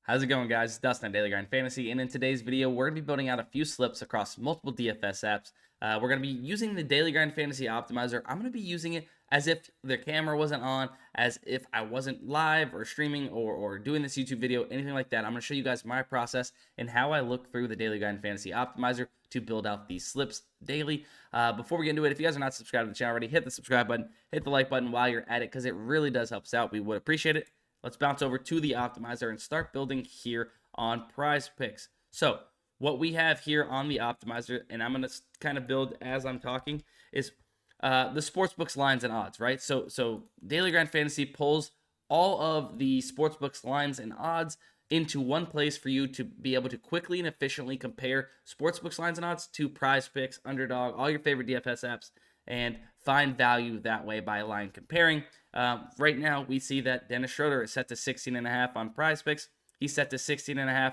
How's it going, guys? It's Dustin on Daily Grind Fantasy, and in today's video, we're going to be building out a few slips across multiple DFS apps. We're going to be using the Daily Grind Fantasy Optimizer. I'm going to be using it as if the camera wasn't on, as if I wasn't live or streaming or doing this YouTube video, anything like that. I'm going to show you guys my process and how I look through the Daily Grind Fantasy Optimizer to build out these slips daily. Before we get into it, if you guys are not subscribed to the channel already, hit the subscribe button, hit the like button while you're at it, because it really does help us out. We would appreciate it. Let's bounce over to the optimizer and start building here on PrizePicks. So what we have here on the optimizer, and I'm going to kind of build as I'm talking, is the sportsbooks lines and odds, right? So Daily Grind Fantasy pulls all of the sportsbooks lines and odds into one place for you to be able to quickly and efficiently compare sportsbooks lines and odds to PrizePicks, Underdog, all your favorite DFS apps, and find value that way by line comparing. Right now, we see that Dennis Schroeder is set to 16.5 on PrizePicks. He's set to 16.5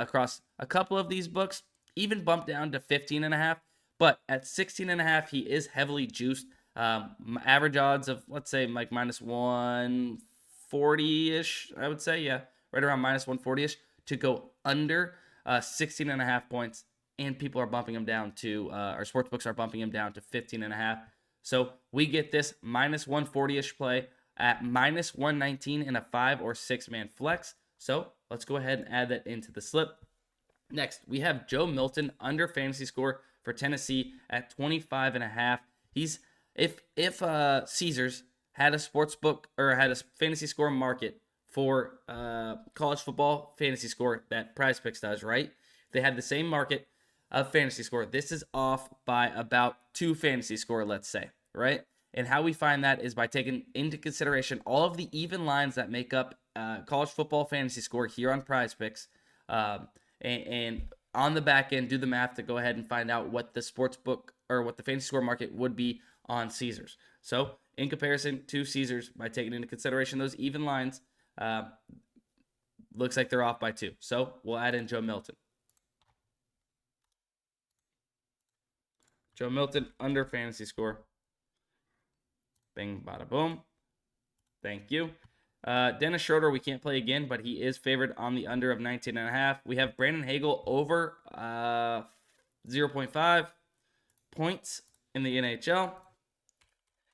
across a couple of these books, even bumped down to 15.5. But at 16.5, he is heavily juiced. Average odds of, let's say, like minus 140-ish, I would say. Yeah, right around minus 140-ish to go under 16.5 points. And people are bumping him down to, our sportsbooks are bumping him down to 15.5. So we get this minus 140-ish play at minus 119 in a 5 or 6 man flex. So let's go ahead and add that into the slip. Next, we have Joe Milton under fantasy score for Tennessee at 25.5. He's if Caesars had a sportsbook or had a fantasy score market for college football fantasy score that PrizePicks does, right? They had the same market of fantasy score. This is off by about 2 fantasy score, let's say, right? And how we find that is by taking into consideration all of the even lines that make up college football fantasy score here on PrizePicks, and on the back end, do the math to go ahead and find out what the sports book or what the fantasy score market would be on Caesars. So in comparison to Caesars, by taking into consideration those even lines, looks like they're off by 2. So we'll add in Joe Milton. Joe Milton under fantasy score. Bing, bada, boom. Thank you. Dennis Schroeder, we can't play again, but he is favored on the under of 19.5. We have Brandon Hagel over 0.5 points in the NHL.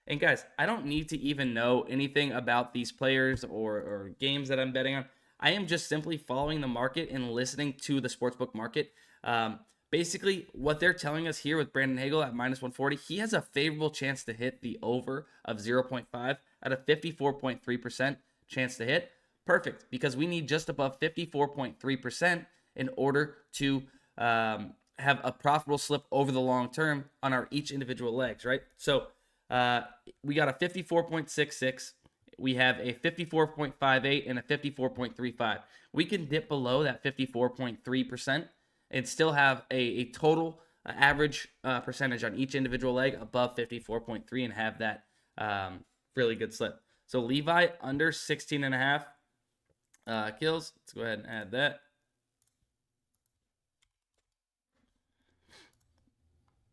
And guys, I don't need to even know anything about these players or games that I'm betting on. I am just simply following the market and listening to the sportsbook market. Basically, what they're telling us here with Brandon Hagel at minus 140, he has a favorable chance to hit the over of 0.5 at a 54.3% chance to hit. Perfect, because we need just above 54.3% in order to have a profitable slip over the long term on our each individual legs, right? So we got a 54.66. We have a 54.58 and a 54.35. We can dip below that 54.3% and still have a total average percentage on each individual leg above 54.3 and have that really good slip. So Levi under 16.5 kills. Let's go ahead and add that.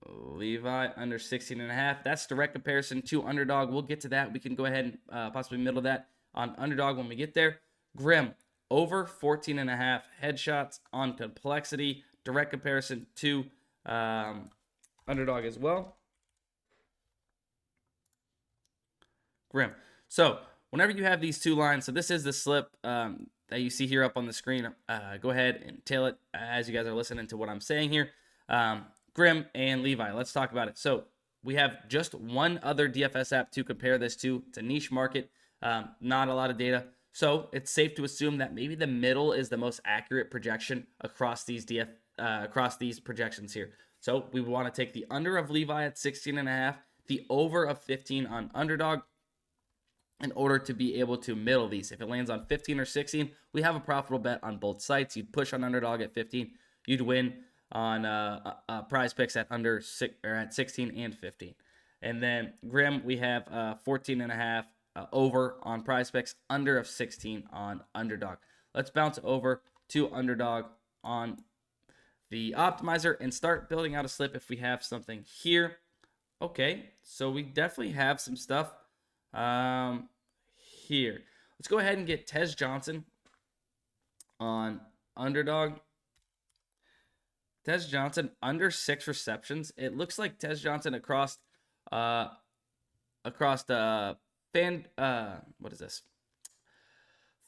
Levi under 16.5. That's direct comparison to Underdog. We'll get to that. We can go ahead and possibly middle that on Underdog when we get there. Grim over 14.5 headshots on complexity. Direct comparison to Underdog as well. Grim. So whenever you have these two lines, so this is the slip that you see here up on the screen. Go ahead and tail it as you guys are listening to what I'm saying here. Grim and Levi, let's talk about it. So we have just one other DFS app to compare this to. It's a niche market, not a lot of data. So it's safe to assume that maybe the middle is the most accurate projection across these projections here. So we want to take the under of Levi at 16.5, the over of 15 on Underdog, in order to be able to middle these. If it lands on 15 or 16, we have a profitable bet on both sites. You'd push on Underdog at 15, you'd win on PrizePicks at under 6 or at 16 and 15. And then Grim, we have 14.5 over on PrizePicks, under of 16 on Underdog. Let's bounce over to Underdog on the optimizer and start building out a slip if we have something here. Okay, so we definitely have some stuff here. Let's go ahead and get Tez Johnson on Underdog. Tez Johnson under 6 receptions. It looks like Tez Johnson across the what is this?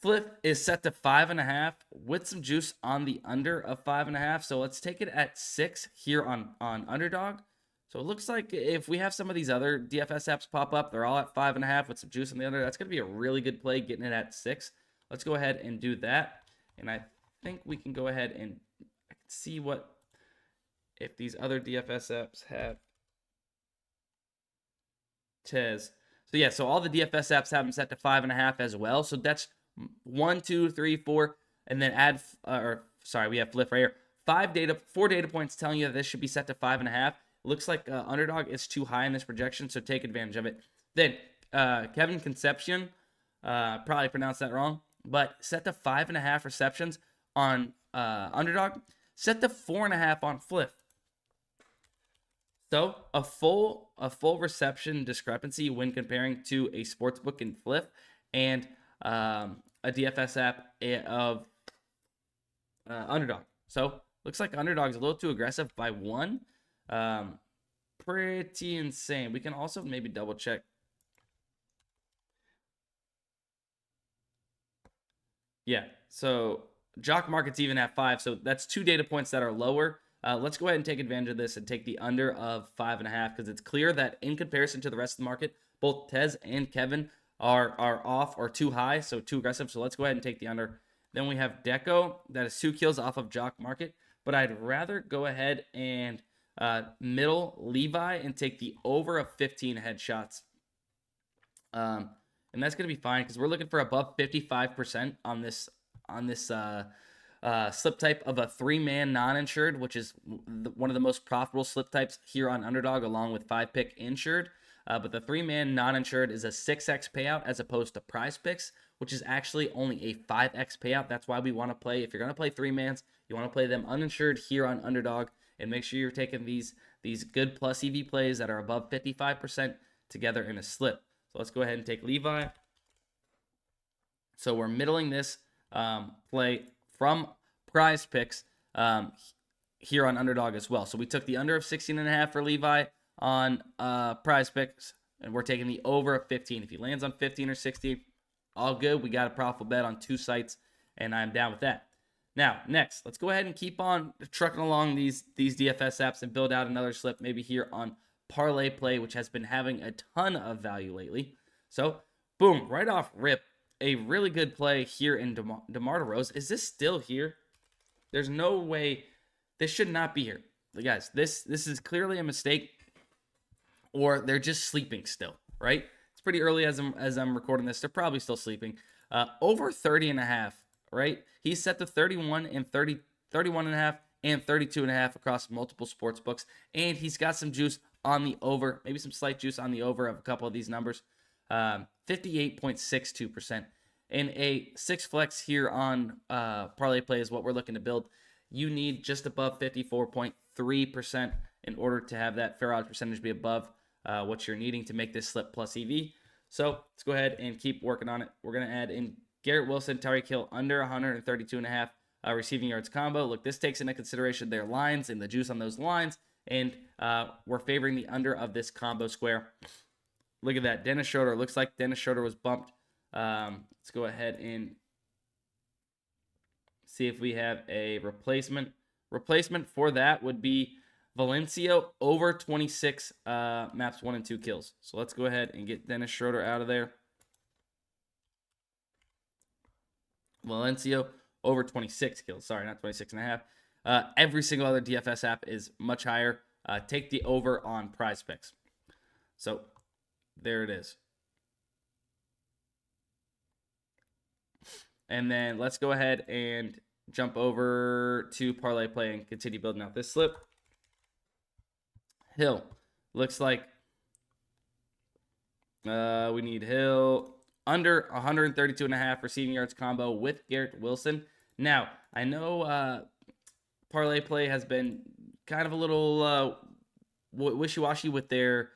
Fliff is set to 5.5 with some juice on the under of 5.5. So let's take it at 6 here on Underdog. So it looks like if we have some of these other DFS apps pop up, they're all at 5.5 with some juice on the under. That's going to be a really good play getting it at 6. Let's go ahead and do that. And I think we can go ahead and see what if these other DFS apps have Tez. So yeah, so all the DFS apps have them set to 5.5 as well. So that's 1, 2, 3, 4, and then add, we have Fliff right here. 4 data points telling you that this should be set to 5.5. Looks like Underdog is too high in this projection, so take advantage of it. Then Kevin Concepcion, probably pronounced that wrong, but set to 5.5 receptions on Underdog. Set to 4.5 on Fliff. So a full reception discrepancy when comparing to a sportsbook in Fliff and a DFS app of Underdog. So looks like Underdog's a little too aggressive by 1. Pretty insane. We can also maybe double check. Yeah, so JockMKT even at 5. So that's 2 data points that are lower. Let's go ahead and take advantage of this and take the under of 5.5 because it's clear that in comparison to the rest of the market, both Tez and Kevin are off or too high, so too aggressive. So let's go ahead and take the under. Then we have Deco that is 2 kills off of JockMKT, but I'd rather go ahead and middle Levi and take the over of 15 headshots. And that's going to be fine because we're looking for above 55% on this slip type of a 3-man non-insured, which is one of the most profitable slip types here on Underdog, along with 5-pick insured. But the 3-man non-insured is a 6x payout as opposed to PrizePicks, which is actually only a 5x payout. That's why we want to play. If you're going to play 3-mans, you want to play them uninsured here on Underdog, and make sure you're taking these good plus EV plays that are above 55% together in a slip. So let's go ahead and take Levi. So we're middling this play from PrizePicks here on Underdog as well. So we took the under of 16.5 for Levi on PrizePicks, and we're taking the over of 15. If he lands on 15 or 16, all good. We got a profitable bet on 2 sites, and I'm down with that. Now, next, let's go ahead and keep on trucking along these DFS apps and build out another slip maybe here on ParlayPlay, which has been having a ton of value lately. So, boom, right off rip, a really good play here in DeMar DeRozan. Is this still here? There's no way. This should not be here. Guys, this is clearly a mistake, or they're just sleeping still, right? It's pretty early as I'm recording this. They're probably still sleeping. Over 30.5, right? He's set to 31 and 31.5 and 32.5 across multiple sports books, and he's got some juice on the over, maybe some slight juice on the over of a couple of these numbers. 58.62%. And a 6 flex here on ParlayPlay is what we're looking to build. You need just above 54.3% in order to have that fair odds percentage be above what you're needing to make this slip plus EV. So let's go ahead and keep working on it. We're going to add in Garrett Wilson, Tyreek Hill under 132.5 receiving yards combo. Look, this takes into consideration their lines and the juice on those lines, and we're favoring the under of this combo square. Look at that. Dennis Schroeder. Looks like Dennis Schroeder was bumped. Let's go ahead and see if we have a replacement. Replacement for that would be Valencia over 26 maps 1 and 2 kills. So let's go ahead and get Dennis Schroeder out of there. Valencia over 26 kills. Sorry, not 26.5. Every single other DFS app is much higher. Take the over on PrizePicks. So there it is. And then let's go ahead and jump over to ParlayPlay and continue building out this slip. Hill. Looks like we need Hill under 132.5 receiving yards combo with Garrett Wilson. Now, I know ParlayPlay has been kind of a little wishy-washy with their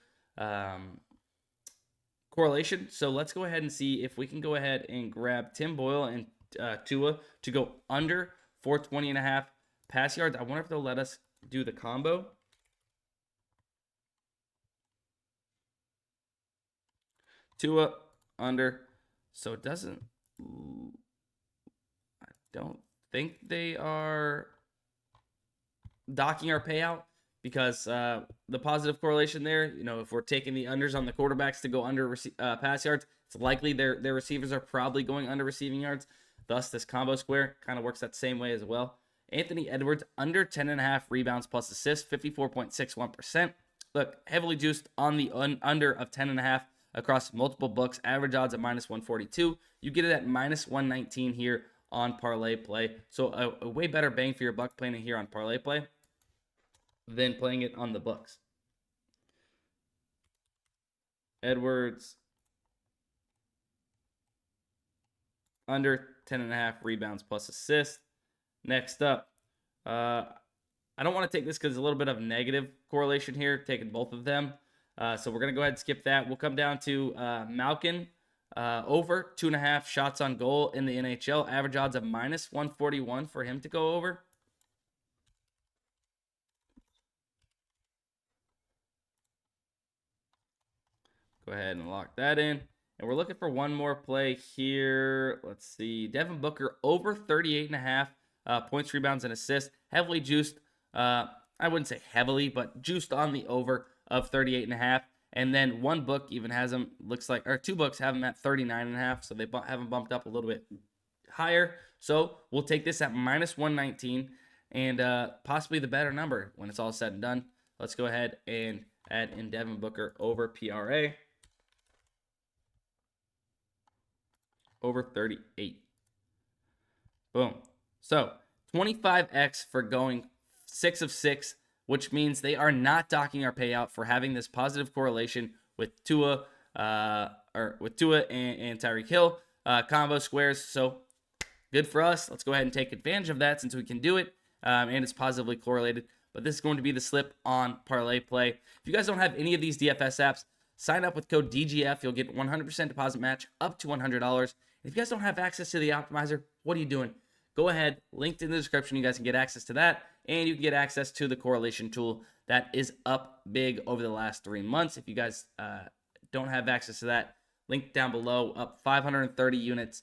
correlation. So let's go ahead and see if we can go ahead and grab Tim Boyle and Tua to go under 420.5 pass yards. I wonder if they'll let us do the combo. Tua under. So it doesn't. I don't think they are docking our payout because the positive correlation there, if we're taking the unders on the quarterbacks to go under pass yards, it's likely their receivers are probably going under receiving yards. Thus, this combo square kind of works that same way as well. Anthony Edwards under 10.5 rebounds plus assists, 54.61%. Look, heavily juiced on the under of 10.5 across multiple books. Average odds at -142. You get it at -119 here on ParlayPlay. So a way better bang for your buck playing it here on ParlayPlay than playing it on the books. Edwards under 10.5 rebounds plus assist. Next up, I don't want to take this because it's a little bit of negative correlation here, taking both of them. So we're going to go ahead and skip that. We'll come down to Malkin over 2.5 shots on goal in the NHL. Average odds of -141 for him to go over. Go ahead and lock that in. And we're looking for one more play here. Let's see. Devin Booker over 38.5 points, rebounds, and assists. Heavily juiced. I wouldn't say heavily, but juiced on the over of 38.5. And then one book even has him, looks like, or two books have him at 39.5. So they have him bumped up a little bit higher. So we'll take this at -119 and possibly the better number when it's all said and done. Let's go ahead and add in Devin Booker over PRA. Over 38. Boom. So 25x for going 6 of 6, which means they are not docking our payout for having this positive correlation with Tua and Tyreek Hill combo squares. So good for us. Let's go ahead and take advantage of that since we can do it, and it's positively correlated. But this is going to be the slip on ParlayPlay. If you guys don't have any of these DFS apps, sign up with code DGF. You'll get 100% deposit match up to $100. If you guys don't have access to the optimizer, what are you doing? Go ahead, linked in the description. You guys can get access to that, and you can get access to the correlation tool that is up big over the last 3 months. If you guys don't have access to that, link down below, up 530 units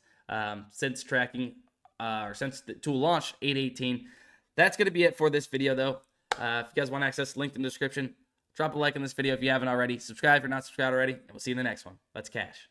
since tracking or since the tool launch 8/18. That's going to be it for this video, though. If you guys want access, linked in the description. Drop a like on this video if you haven't already. Subscribe if you're not subscribed already, and we'll see you in the next one. Let's cash.